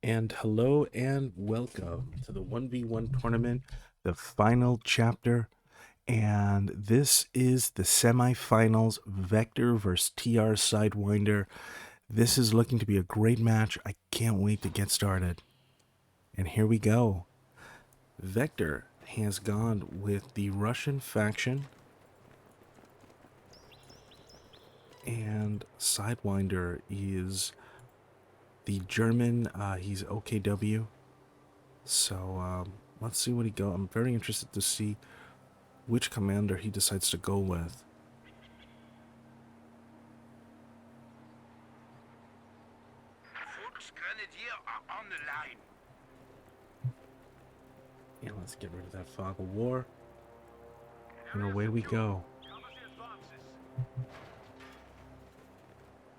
And hello and welcome to the 1v1 tournament, the final chapter. And this is the semifinals, Vector versus T.R Sidewinder. This is looking to be a great match. I can't wait to get started. And here we go. Vector has gone with the Russian faction. And Sidewinder is the German, he's OKW. So let's see what he goes. I'm very interested to see which commander he decides to go with. On the line. Yeah, let's get rid of that fog of war. And away we go.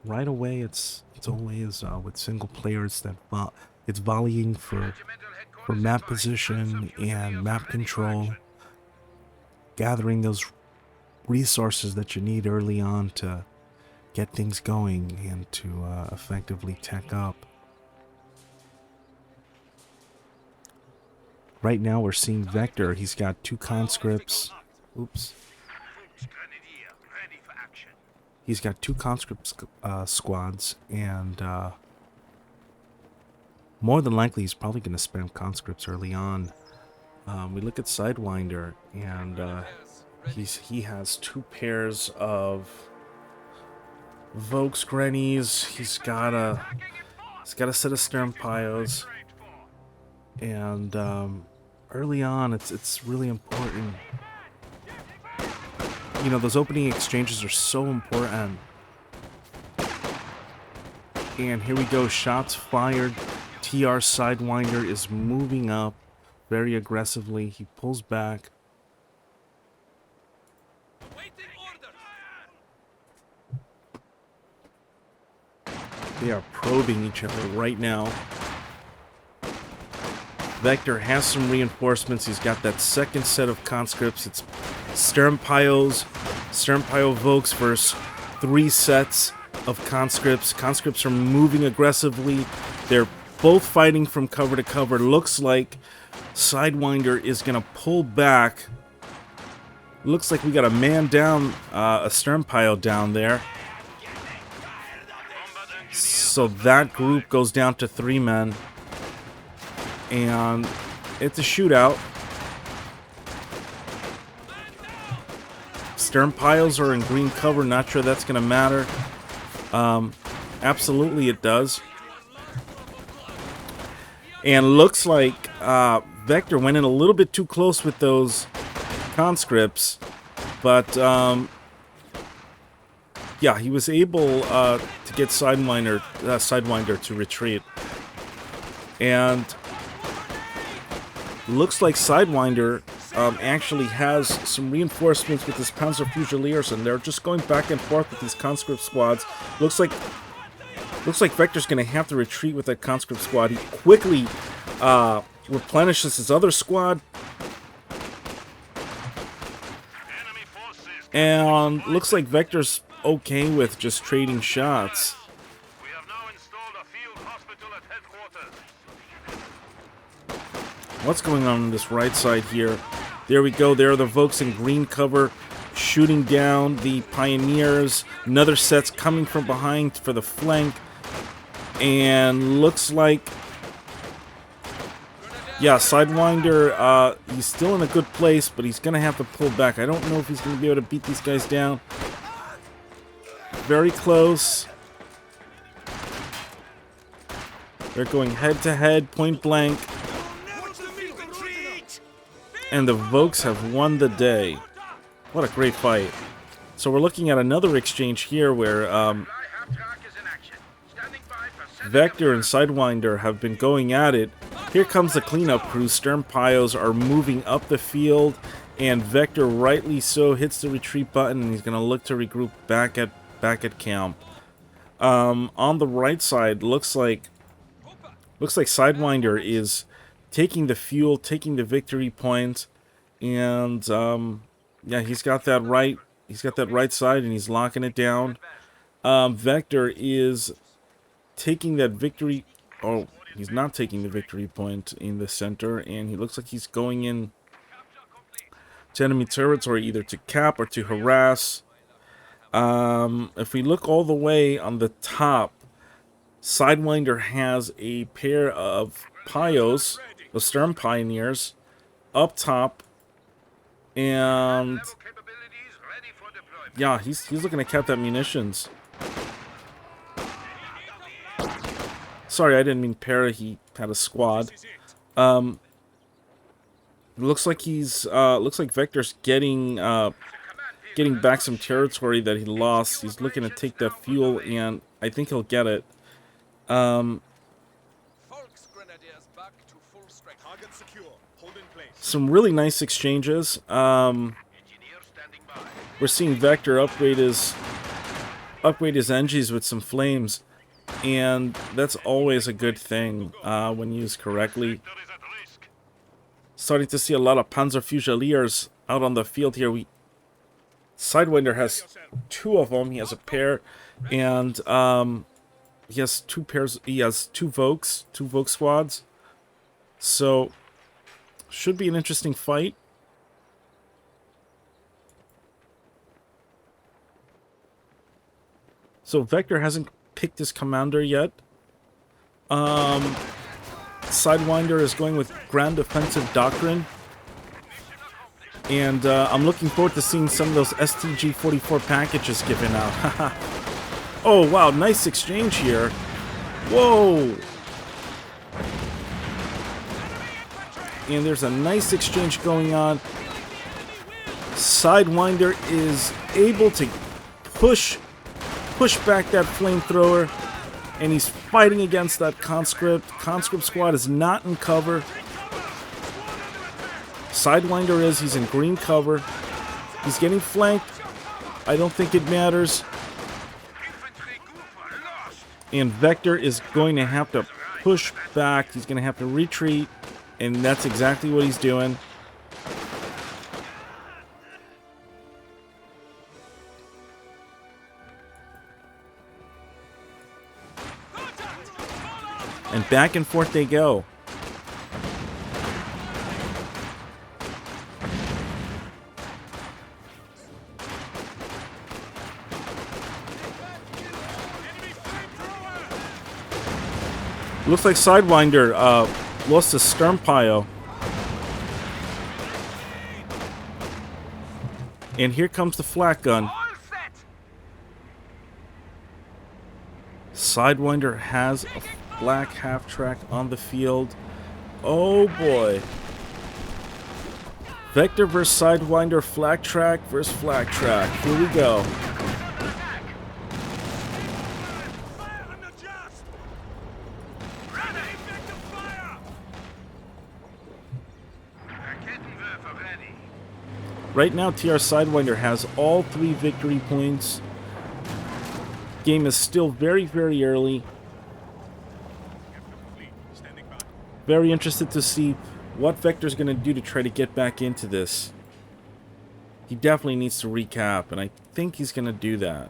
Right away, it's always with single players that it's volleying for map position and map control, gathering those resources that you need early on to get things going and to effectively tech up. Right now we're seeing Vector. He's got two conscripts. Oops. He's got two conscript squads, and more than likely he's probably going to spam conscripts early on. We look at Sidewinder, and he has two pairs of Vokes Grannies. He's got a set of Sternpios, and early on it's really important. You know, those opening exchanges are so important. And here we go, shots fired. TR Sidewinder is moving up very aggressively. He pulls back. They are probing each other right now. Vector has some reinforcements. He's got that second set of conscripts. It's Sternpio Vokes versus three sets of conscripts. Conscripts are moving aggressively. They're both fighting from cover to cover. Looks like Sidewinder is going to pull back. Looks like we got a man down, a Sternpio down there. So that group goes down to 3 men. And it's a shootout. Sternpios are in green cover. Not sure that's going to matter. Absolutely it does. And looks like Vector went in a little bit too close with those conscripts. But, yeah, he was able to get Sidewinder to retreat. And looks like Sidewinder actually has some reinforcements with his Panzerfusiliers, and they're just going back and forth with these conscript squads. Looks like Vector's going to have to retreat with that conscript squad. He quickly replenishes his other squad. And looks like Vector's okay with just trading shots. We have now installed a field hospital at headquarters. What's going on this right side here? There we go. There are the Vokes in green cover shooting down the Pioneers. Another set's coming from behind for the flank. And looks like, yeah, Sidewinder, he's still in a good place, but he's going to have to pull back. I don't know if he's going to be able to beat these guys down. Very close. They're going head-to-head, point-blank. And the Vokes have won the day. What a great fight. So we're looking at another exchange here where Vector and Sidewinder have been going at it. Here comes the cleanup crew. Sternpios are moving up the field, and Vector, rightly so, hits the retreat button, and he's going to look to regroup back at camp. On the right side, looks like Sidewinder is taking the fuel, taking the victory point, and yeah, he's got that right side, and he's locking it down. Vector is taking that victory. Oh, He's not taking the victory point in the center, and he looks like he's going in to enemy territory either to cap or to harass. If we look all the way on the top, Sidewinder has a pair of Pios, the Stern Pioneers, up top, and yeah, he's looking to cap that munitions. Sorry, I didn't mean para. He had a squad. Looks like Vector's getting back some territory that he lost. He's looking to take that fuel, and I think he'll get it. Some really nice exchanges. We're seeing Vector upgrade his Engies with some flames, and that's always a good thing when used correctly. Starting to see a lot of Panzer Fusiliers out on the field here. Sidewinder has 2 of them. He has a pair, and he has 2 pairs. He has 2 Vokes squads. So should be an interesting fight. So Vector hasn't picked his commander yet. Sidewinder is going with Grand Offensive Doctrine. And I'm looking forward to seeing some of those STG-44 packages given out. Oh, wow, nice exchange here. Whoa! And there's a nice exchange going on. Sidewinder is able to push back that flamethrower, and he's fighting against that conscript. Conscript squad is not in cover. Sidewinder he's in green cover. He's getting flanked. I don't think it matters. And Vector is going to have to push back. He's going to have to retreat, and that's exactly what he's doing. And back and forth they go. Looks like Sidewinder lost his Stern Pio. And here comes the flak gun. Sidewinder has a black half-track on the field. Oh boy. Vector versus Sidewinder, flak track versus flak track. Here we go. Right now, T.R Sidewinder has all 3 victory points. Game is still very, very early. Very interested to see what Vector's going to do to try to get back into this. He definitely needs to recap, and I think he's going to do that.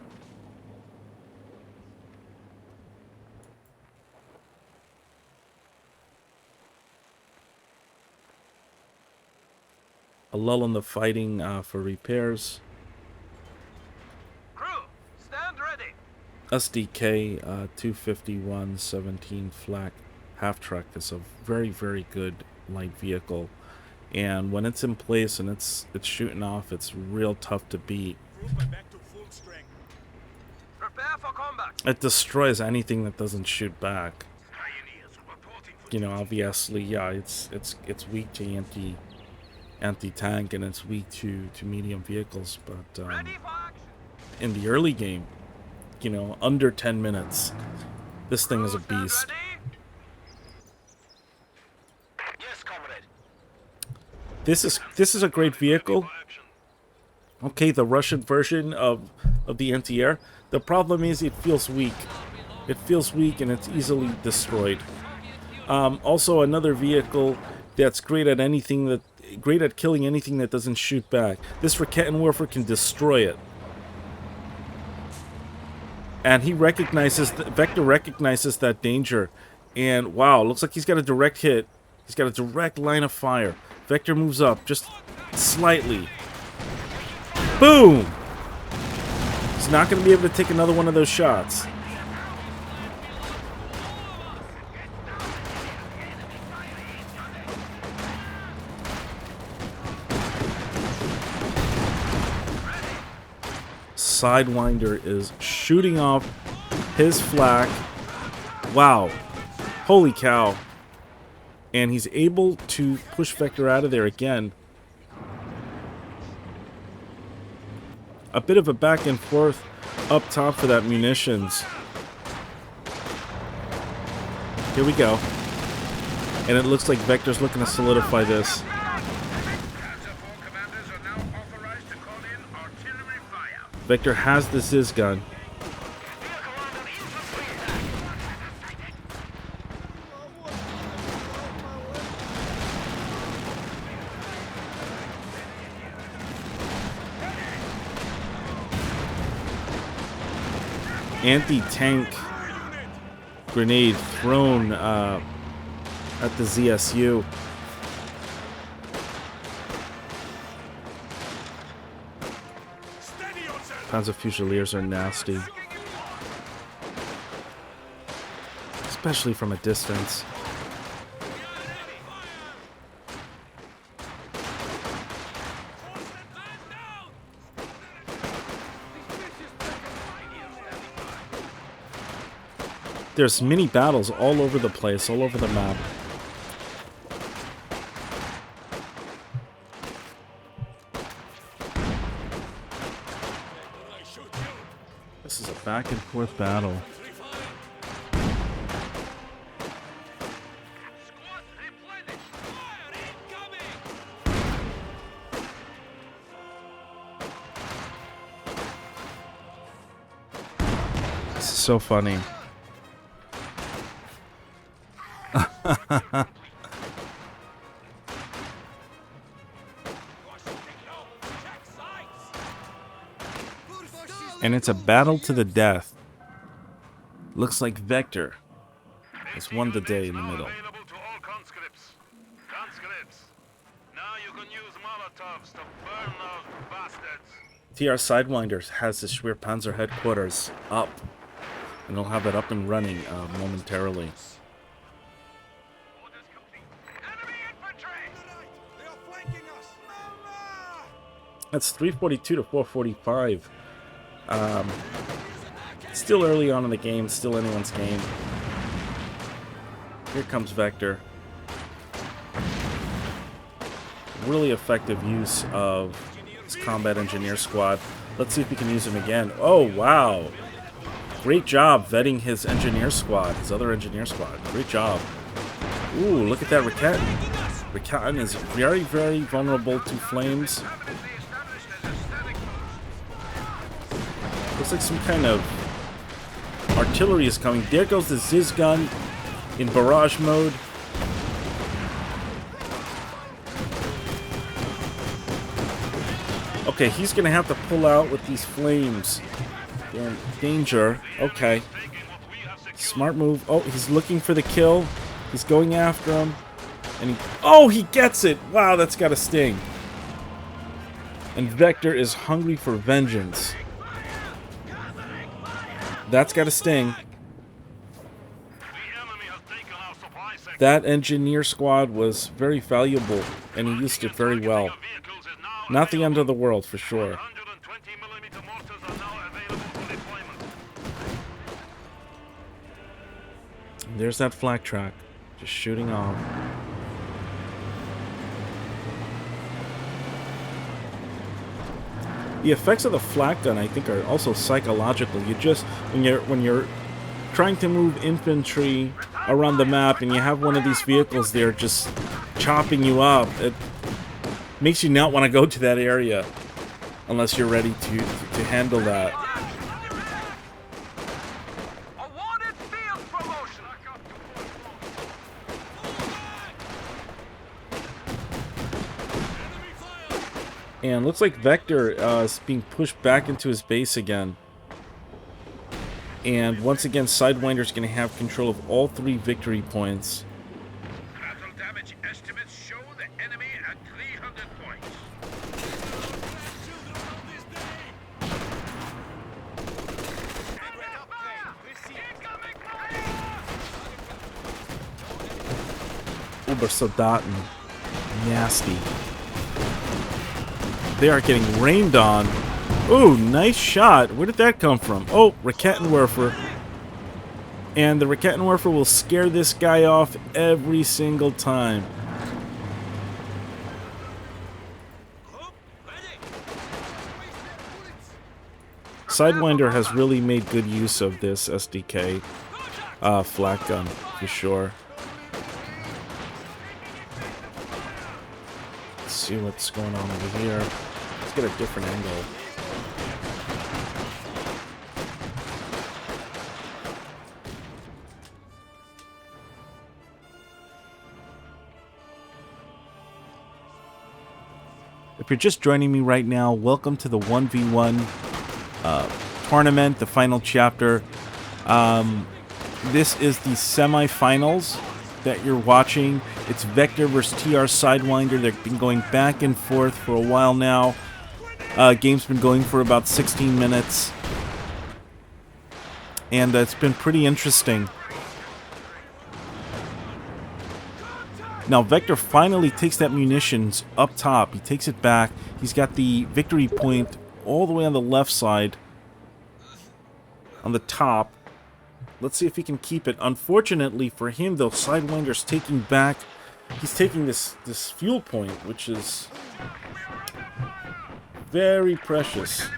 A lull in the fighting for repairs. Crew, stand ready. SDK 251-17 flak half-track is a very, very good light vehicle. And when it's in place and it's shooting off, it's real tough to beat. Prepare for combat. It destroys anything that doesn't shoot back. You know, obviously, yeah, it's weak to anti-tank, and it's weak to medium vehicles, but in the early game, you know, under 10 minutes, this thing is a beast. Yes, comrade. This is a great vehicle. Okay, the Russian version of the anti-air. The problem is it feels weak. It feels weak and it's easily destroyed. Also, another vehicle that's great at killing anything that doesn't shoot back. This Rakettenwerfer can destroy it. And he recognizes, Vector recognizes that danger, And wow, looks like he's got a direct hit. He's got a direct line of fire. Vector moves up just slightly. Boom! He's not going to be able to take another one of those shots. Sidewinder is shooting off his flak. Wow. Holy cow. And he's able to push Vector out of there again. A bit of a back and forth up top for that munitions. Here we go. And it looks like Vector's looking to solidify this. Vector has the Ziz gun. Anti-tank grenade thrown at the ZSU. Panzer Fusiliers are nasty, especially from a distance. There's mini battles all over the place, all over the map. This is a back and forth battle. This is so funny. And it's a battle to the death. Looks like Vector has won the day in the middle. T.R Sidewinder has the Schwerpanzer headquarters up. And they'll have it up and running momentarily. That's 342 to 445. Still early on in the game, still anyone's game. Here comes Vector. Really effective use of his combat engineer squad. Let's see if we can use him again. Oh, wow. Great job vetting his engineer squad, his other engineer squad. Great job. Ooh, look at that Raketen. Raketen is very, very vulnerable to flames. Looks like some kind of artillery is coming. There goes the Ziz gun in barrage mode. Okay, he's going to have to pull out with these flames. They're in danger. Okay. Smart move. Oh, he's looking for the kill. He's going after him. And he gets it! Wow, that's got to sting. And Vector is hungry for vengeance. That's got to sting. That engineer squad was very valuable, and he used it very well. Not the end of the world, for sure. And there's that flak track, just shooting off. The effects of the flak gun, I think, are also psychological. You just, when you're trying to move infantry around the map and you have one of these vehicles there just chopping you up, it makes you not want to go to that area unless you're ready to handle that. And looks like Vector is being pushed back into his base again. And once again, Sidewinder's going to have control of all 3 victory points. Battle damage estimates show the enemy at 300 points. Ubersoldaten. Nasty. They are getting rained on. Ooh, nice shot. Where did that come from? Oh, Rakettenwerfer. And the Rakettenwerfer will scare this guy off every single time. Sidewinder has really made good use of this SDK flak gun, for sure. Let's see what's going on over here. Let's get a different angle. If you're just joining me right now, welcome to the 1v1 tournament, the final chapter. This is the semifinals that you're watching. It's Vector versus TR Sidewinder. They've been going back and forth for a while now. Game's been going for about 16 minutes. And it's been pretty interesting. Now, Vector finally takes that munitions up top. He takes it back. He's got the victory point all the way on the left side. On the top. Let's see if he can keep it. Unfortunately for him, though, Sidewinder's taking back. He's taking this fuel point, which is very precious.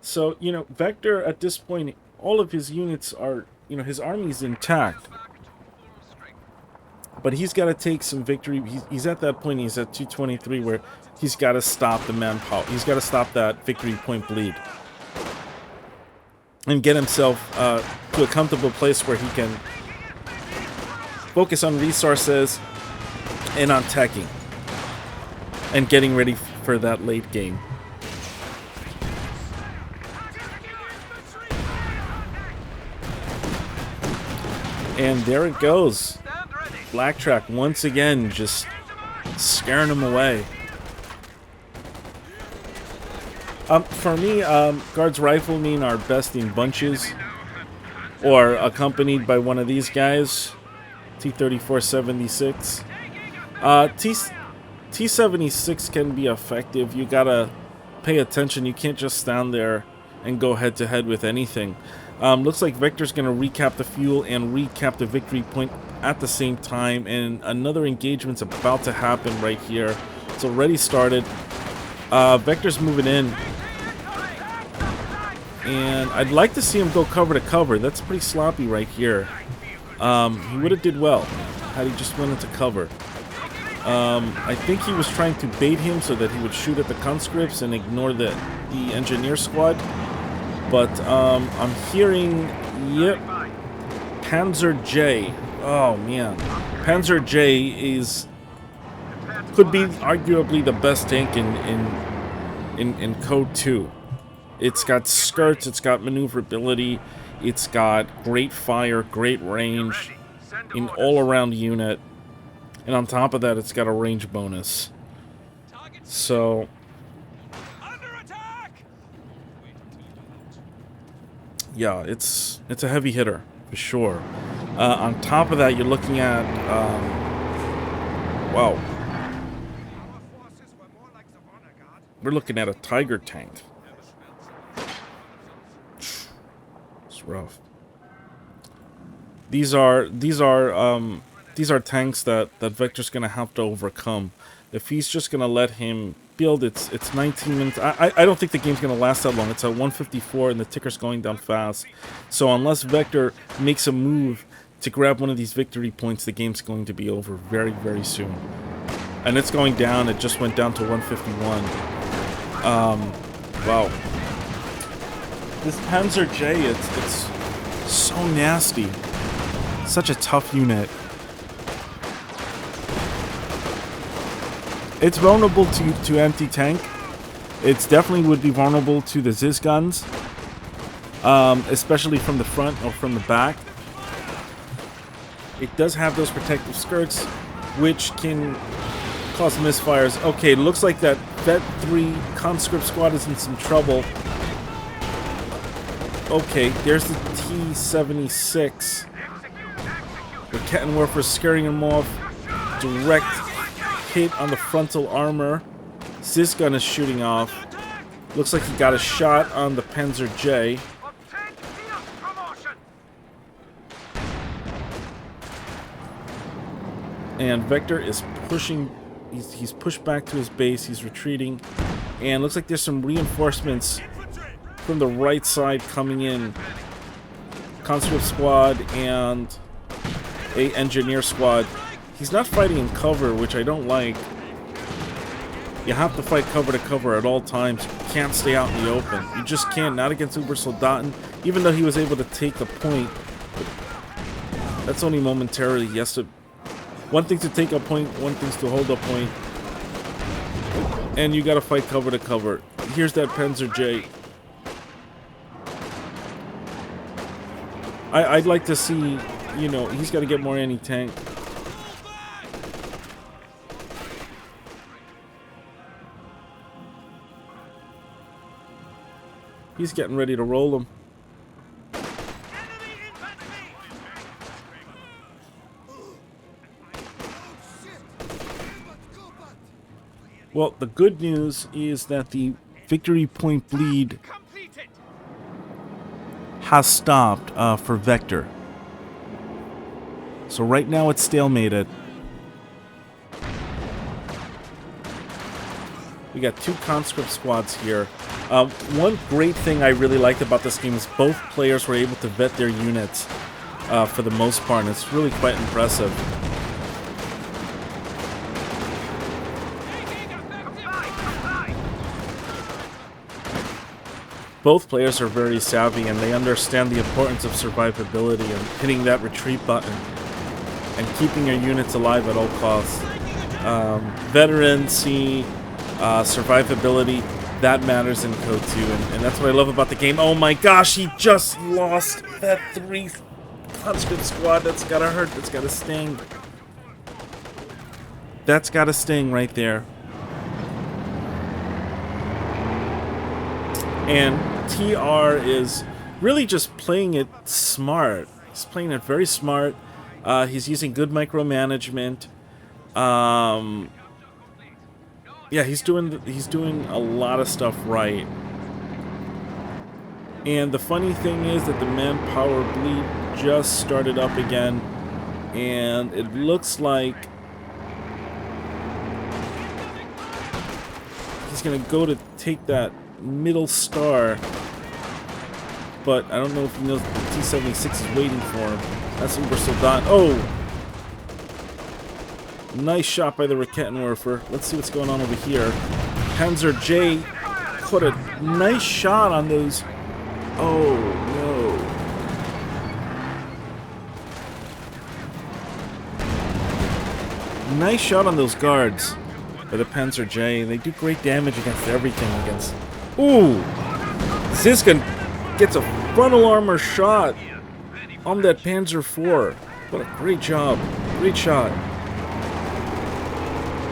So, you know, Vector at this point, all of his units are, you know, his army's intact. But he's got to take some victory. He's at that point, he's at 223, where he's got to stop the manpower. He's got to stop that victory point bleed. And get himself to a comfortable place where he can focus on resources and on teching. And getting ready for that late game. And there it goes. Blacktrack once again just scaring him away. For me, Guards Riflemen are best in bunches or accompanied by one of these guys. T-34-76. T-76 can be effective. You gotta pay attention. You can't just stand there and go head to head with anything. Looks like Vector's going to recap the fuel and recap the victory point at the same time, and another engagement's about to happen right here. It's already started. Vector's moving in, and I'd like to see him go cover to cover. That's pretty sloppy right here. He would have did well had he just went into cover. I think he was trying to bait him so that he would shoot at the conscripts and ignore the engineer squad. But I'm hearing, yep, Panzer J. Oh man, Panzer J could be arguably the best tank in Code 2. It's got skirts, it's got maneuverability, it's got great fire, great range, an all-around unit, and on top of that, it's got a range bonus. So yeah, it's a heavy hitter for sure. On top of that, you're looking at wow, we're looking at a Tiger tank. It's rough. These are tanks that Vector's gonna have to overcome. If he's just gonna let him build, it's 19 minutes. I don't think the game's gonna last that long. It's at 154 and the ticker's going down fast. So unless Vector makes a move to grab one of these victory points, the game's going to be over very, very soon. And it's going down. It just went down to 151. Wow. This Panzer J, it's so nasty. Such a tough unit. It's vulnerable to anti-tank. It's definitely would be vulnerable to the Ziz guns, especially from the front or from the back. It does have those protective skirts, which can cause misfires. Okay, it looks like that Vet 3 conscript squad is in some trouble. Okay, there's the T-76. The Kettenwerfer scaring him off. Direct hit on the frontal armor. Ziz gun is shooting off. Looks like he got a shot on the Panzer J. And Vector is pushing. He's pushed back to his base. He's retreating. And looks like there's some reinforcements from the right side coming in. Conscript squad and a engineer squad. He's not fighting in cover, which I don't like. You have to fight cover to cover at all times. You can't stay out in the open. You just can't. Not against Uber Soldaten. Even though he was able to take the point, that's only momentarily. He has to. One thing to take a point, one thing's to hold a point. And you gotta fight cover to cover. Here's that Panzer J. I'd like to see, you know, he's got to get more anti-tank. He's getting ready to roll them. Well, the good news is that the victory point bleed has stopped for Vector. So right now it's stalemated. We got two conscript squads here. One great thing I really liked about this game is both players were able to vet their units for the most part, and it's really quite impressive. Both players are very savvy and they understand the importance of survivability and hitting that retreat button and keeping your units alive at all costs. Veterans see survivability. That matters in Code 2, and that's what I love about the game. Oh my gosh, he just lost that 3 conscript squad. That's gotta hurt. That's gotta sting. That's gotta sting right there. And TR is really just playing it smart. He's playing it very smart. He's using good micromanagement. Yeah, he's doing a lot of stuff right. And the funny thing is that the manpower bleed just started up again, and it looks like he's gonna go to take that middle star, but I don't know if he knows the T-76 is waiting for him. That's Uber Soldat. Oh! Nice shot by the Rakettenwerfer. Let's see what's going on over here. Panzer J caught a nice shot on those. Oh, no. Nice shot on those guards by the Panzer J. They do great damage against everything. Against. Ooh! Ziskin gets a frontal armor shot on that Panzer IV. What a great job. Great shot.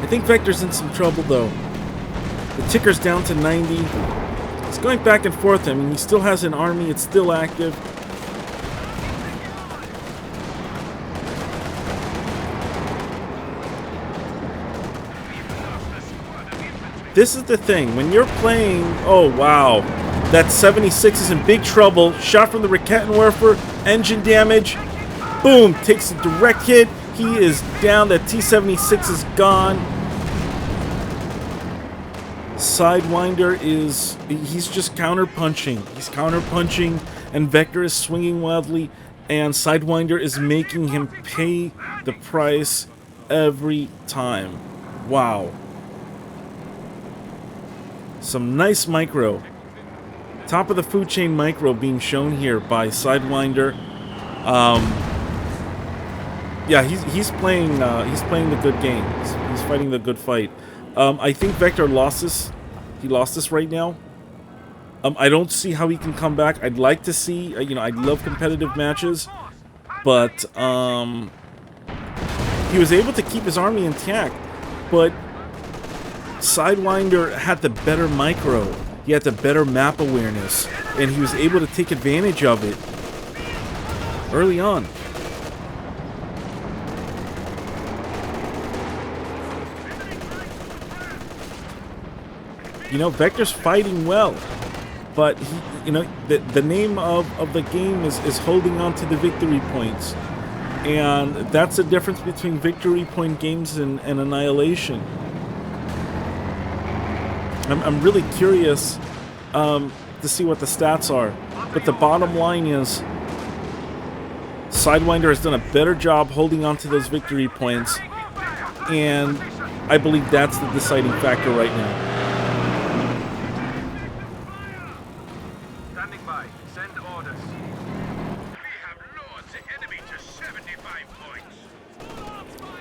I think Vector's in some trouble, though. The ticker's down to 90. It's going back and forth. I mean, he still has an army. It's still active. This is the thing. When you're playing... Oh, wow. That 76 is in big trouble. Shot from the Rakettenwerfer. Engine damage. Boom. Takes a direct hit. He is down. That T-76 is gone. Sidewinder is... He's just counter-punching. He's counter-punching, and Vector is swinging wildly, and Sidewinder is making him pay the price every time. Wow. Some nice micro. Top of the food chain micro being shown here by Sidewinder. Yeah, he's playing the good game. He's fighting the good fight. I think Vector lost this. He lost this right now. I don't see how he can come back. I'd like to see, you know, I love competitive matches, but he was able to keep his army intact. But Sidewinder had the better micro. He had the better map awareness, and he was able to take advantage of it early on. You know, Vector's fighting well, but he, you know, the name of the game is holding on to the victory points, and that's the difference between victory point games and Annihilation. I'm really curious to see what the stats are, but the bottom line is Sidewinder has done a better job holding on to those victory points, and I believe that's the deciding factor right now. Standing by. Send orders. We have lowered the enemy to 75 points.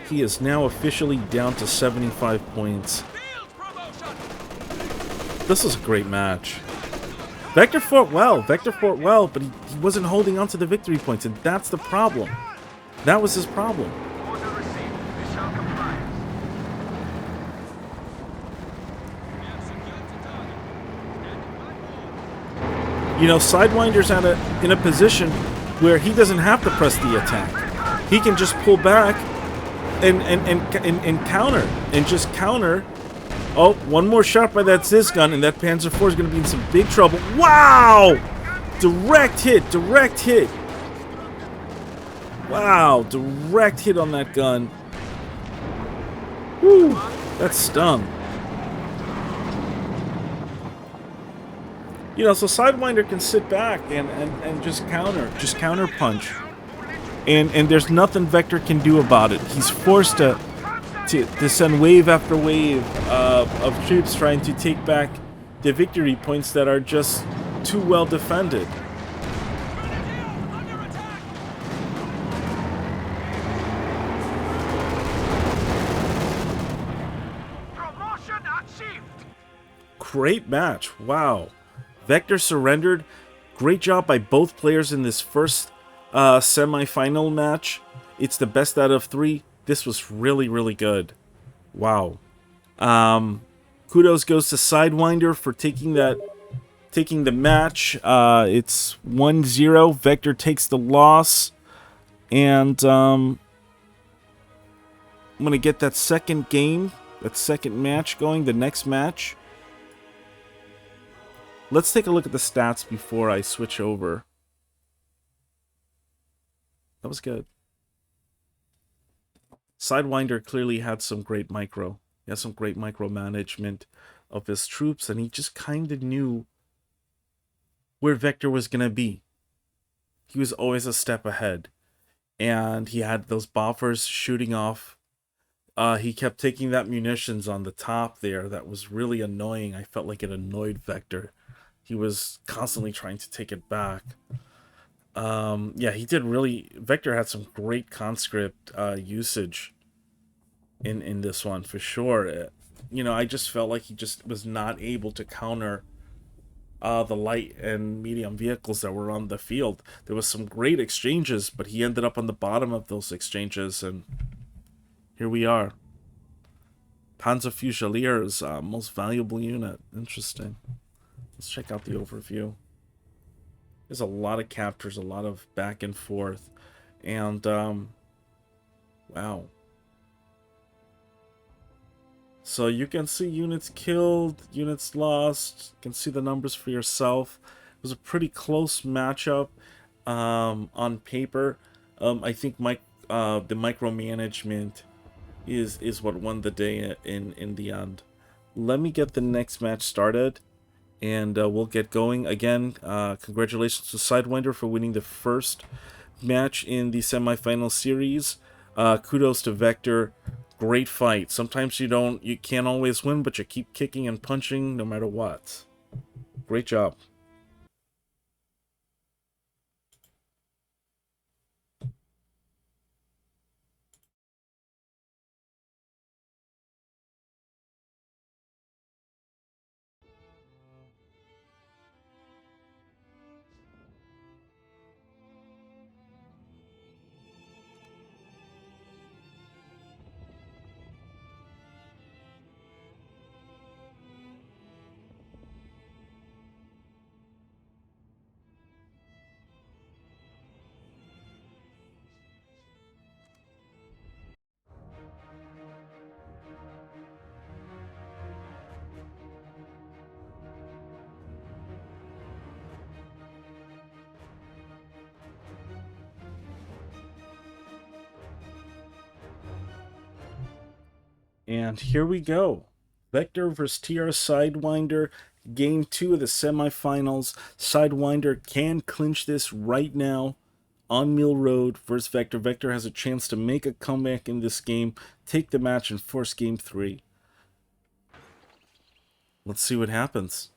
He is now officially down to 75 points. This was a great match. Vector fought well, but he wasn't holding on to the victory points, and that's the problem. That was his problem. Order received. We shall comply. You know, Sidewinder's in a position where he doesn't have to press the attack. He can just pull back and counter, and just counter. Oh, one more shot by that Ziz gun, and that Panzer IV is going to be in some big trouble. Wow! Direct hit, direct hit. Wow, direct hit on that gun. Woo, that stung. You know, so Sidewinder can sit back and just counter punch. And there's nothing Vector can do about it. He's forced to send wave after wave of troops trying to take back the victory points that are just too well defended. Promotion achieved. Great match. Wow. Vector surrendered. Great job by both players in this first semi-final match. It's the best out of 3. This was really, really good. Wow. Kudos goes to Sidewinder for taking the match. It's 1-0. Vector takes the loss. And I'm going to get that second game, that second match going, the next match. Let's take a look at the stats before I switch over. That was good. Sidewinder clearly had some great micro. He had some great micromanagement of his troops, and he just kind of knew where Vector was going to be. He was always a step ahead. And he had those buffers shooting off. He kept taking that munitions on the top there. That was really annoying. I felt like it annoyed Vector. He was constantly trying to take it back. Yeah, he did really... Vector had some great conscript usage in this one, for sure. You know, I just felt like he just was not able to counter the light and medium vehicles that were on the field. There was some great exchanges, but he ended up on the bottom of those exchanges, and here we are. Panzer Fusilier's most valuable unit. Interesting. Let's check out the overview. There's a lot of captures, a lot of back and forth, and wow. So you can see units killed, units lost. You can see the numbers for yourself. It was a pretty close matchup on paper. I think the micromanagement is what won the day in the end. Let me get the next match started, and we'll get going. Again, congratulations to Sidewinder for winning the first match in the semifinal series. Kudos to Vector. Great fight. Sometimes you can't always win, but you keep kicking and punching no matter what. Great job. And here we go. Vector versus T.R Sidewinder. Game 2 of the semifinals. Sidewinder can clinch this right now on Mill Road versus Vector. Vector has a chance to make a comeback in this game, take the match, and force game 3. Let's see what happens.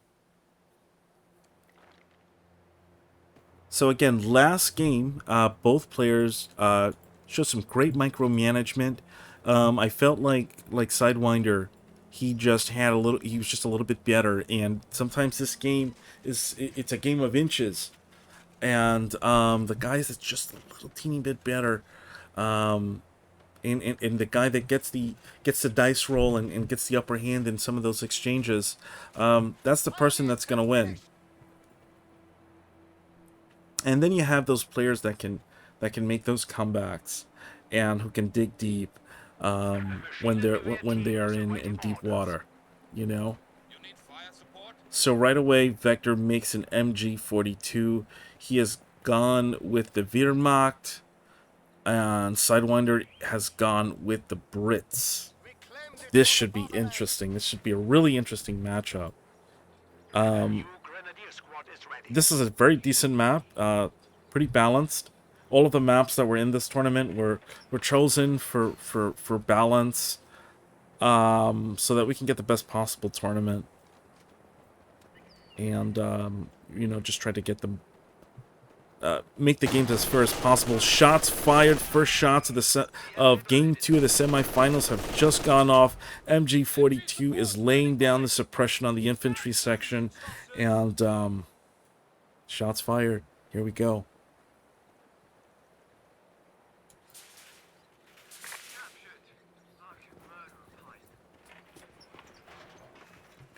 So again, last game, both players showed some great micromanagement. I felt like Sidewinder, he just had a little. He was just a little bit better. And sometimes this game it's a game of inches, and the guys that's just a little teeny bit better, and the guy that gets the dice roll and gets the upper hand in some of those exchanges, that's the person that's gonna win. And then you have those players that can make those comebacks and who can dig deep when they are in deep water, you know. So right away, Vector makes an MG42. He has gone with the Wehrmacht, and Sidewinder has gone with the Brits. This should be interesting. This should be a really interesting matchup. This is a very decent map, pretty balanced. All of the maps that were in this tournament were chosen for balance, so that we can get the best possible tournament. And, you know, just try to get them, make the games as fair as possible. Shots fired. First shots of game 2 of the semifinals have just gone off. MG42 is laying down the suppression on the infantry section, and shots fired. Here we go.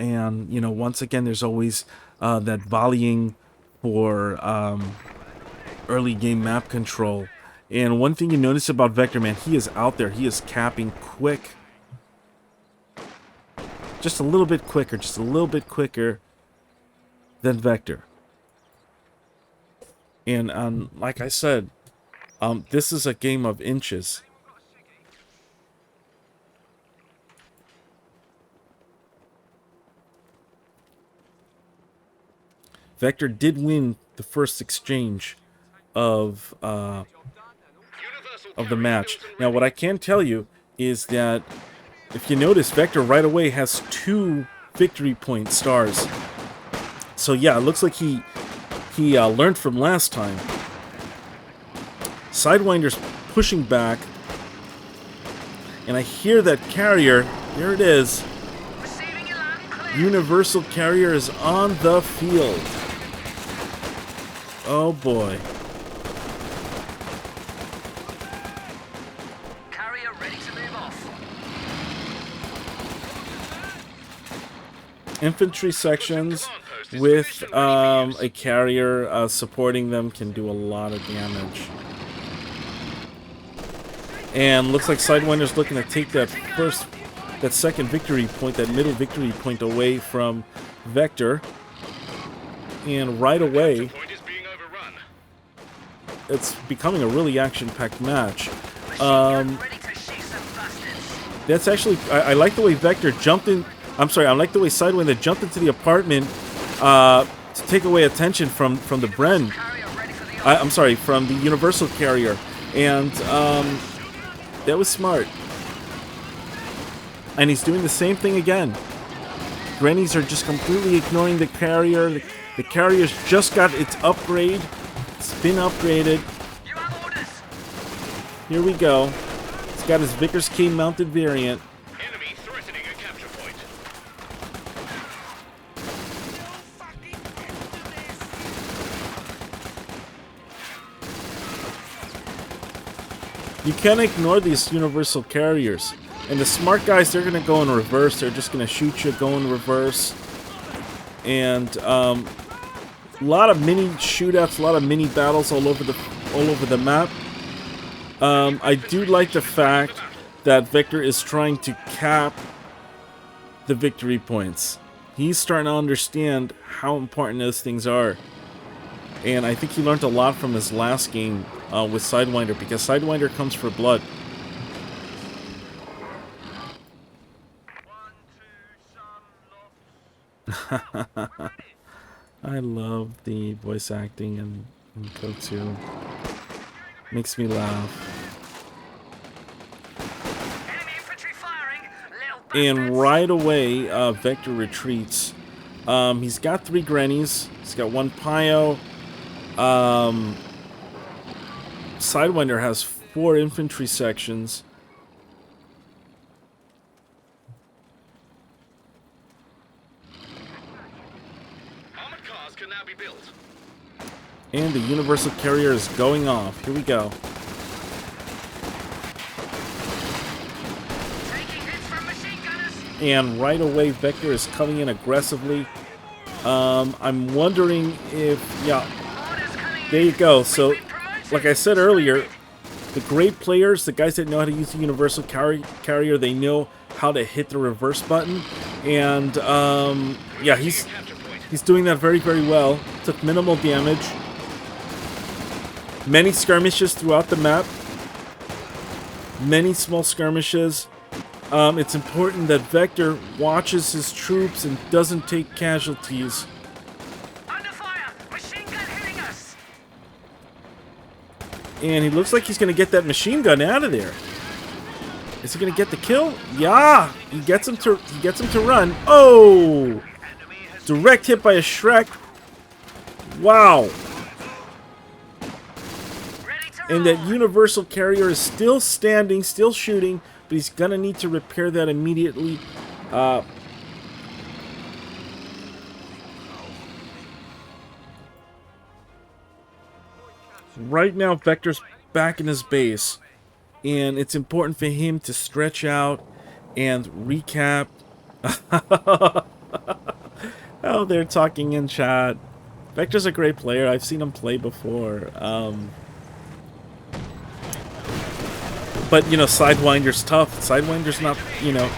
And, you know, once again, there's always that volleying for early game map control. And one thing you notice about Vector, man, he is out there. He is capping quick. Just a little bit quicker than Vector. And like I said, this is a game of inches. Vector did win the first exchange of the match. Now, what I can tell you is that if you notice, Vector right away has 2 victory point stars. So yeah, it looks like he learned from last time. Sidewinder's pushing back, and I hear that carrier. There it is. Universal carrier is on the field. Oh boy. Carrier ready to move off. Infantry sections with a carrier supporting them can do a lot of damage. And looks like Sidewinder's looking to take that second victory point, that middle victory point away from Vector. And right away, it's becoming a really action-packed match. That's actually, I like the way Vector jumped in. I'm sorry, I like the way Sidewinder jumped into the apartment to take away attention from the Bren. I'm sorry, from the Universal Carrier. And that was smart. And he's doing the same thing again. Grannies are just completely ignoring the carrier. The carrier's just got its upgrade. It's been upgraded. Here we go. It's got his Vickers K mounted variant. Enemy threatening a capture point. You can't ignore these universal carriers. And the smart guys, they're going to go in reverse. They're just going to shoot you, go in reverse. And a lot of mini shootouts, a lot of mini battles all over the map. I do like the fact that Vector is trying to cap the victory points. He's starting to understand how important those things are. And I think he learned a lot from his last game with Sidewinder, because Sidewinder comes for blood. I love the voice acting in Code 2. Makes me laugh. Enemy infantry firing. Little And bastards. right away, Vector retreats. He's got 3 grannies. He's got 1 Pio. Sidewinder has 4 infantry sections. Armored cars can now be built. And the universal carrier is going off. Here we go. Taking hits from machine gunners. And right away, Vector is coming in aggressively. I'm wondering if... Yeah, Orders coming in. there you go. So, We've been promoted. like I said earlier, the great players, the guys that know how to use the universal carrier, they know how to hit the reverse button. And, yeah, he's doing that very, very well. Took minimal damage. Many skirmishes throughout the map. Many small skirmishes. It's important that Vector watches his troops and doesn't take casualties. Under fire. Machine gun hitting us. And he looks like he's going to get that machine gun out of there. Is he going to get the kill? Yeah! He gets him to run. Oh! Direct hit by a Shrek. Wow. Ready to And roll. that universal carrier is still standing, still shooting, but he's going to need to repair that immediately. Right now, Vector's back in his base, and it's important for him to stretch out and recap. Oh, they're talking in chat. Vector's a great player. I've seen him play before. But you know, Sidewinder's tough. Sidewinder's not, you know,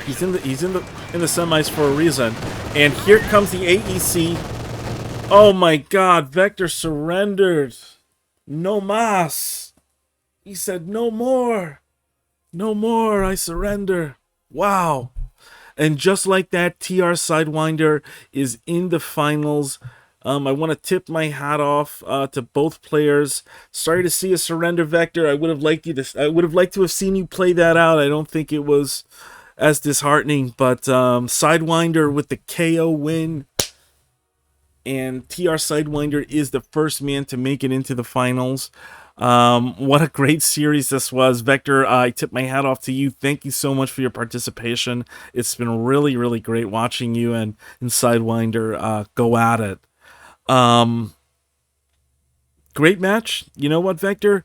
he's in the semis for a reason. And here comes the AEC. Oh my God, Vector surrendered. No mas. He said, no more. No more, I surrender. Wow. And just like that, TR Sidewinder is in the finals. I want to tip my hat off to both players. Sorry to see a surrender, Vector. I would have liked to have seen you play that out. I don't think it was as disheartening, but Sidewinder with the KO win. And TR Sidewinder is the first man to make it into the finals. What a great series this was. Vector, I tip my hat off to you. Thank you so much for your participation. It's been really, really great watching you and Sidewinder go at it. Great match. You know what, Vector?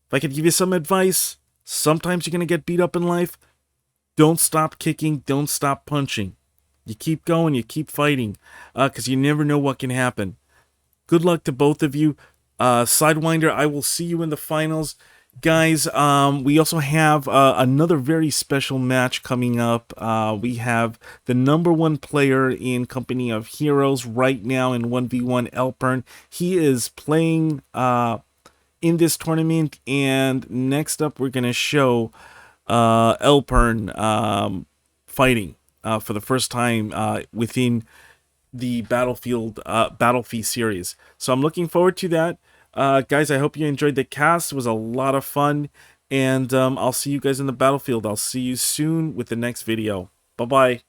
If I could give you some advice, sometimes you're going to get beat up in life. Don't stop kicking. Don't stop punching. You keep going. You keep fighting. Because you never know what can happen. Good luck to both of you. Sidewinder, I will see you in the finals. Guys, we also have another very special match coming up. We have the #1 player in Company of Heroes right now in 1v1, Elpern. He is playing in this tournament, and next up we're going to show Elpern fighting for the first time within the Battlefield series. So I'm looking forward to that. Guys, I hope you enjoyed the cast. It was a lot of fun. And I'll see you guys in the Battlefield. I'll see you soon with the next video. Bye-bye.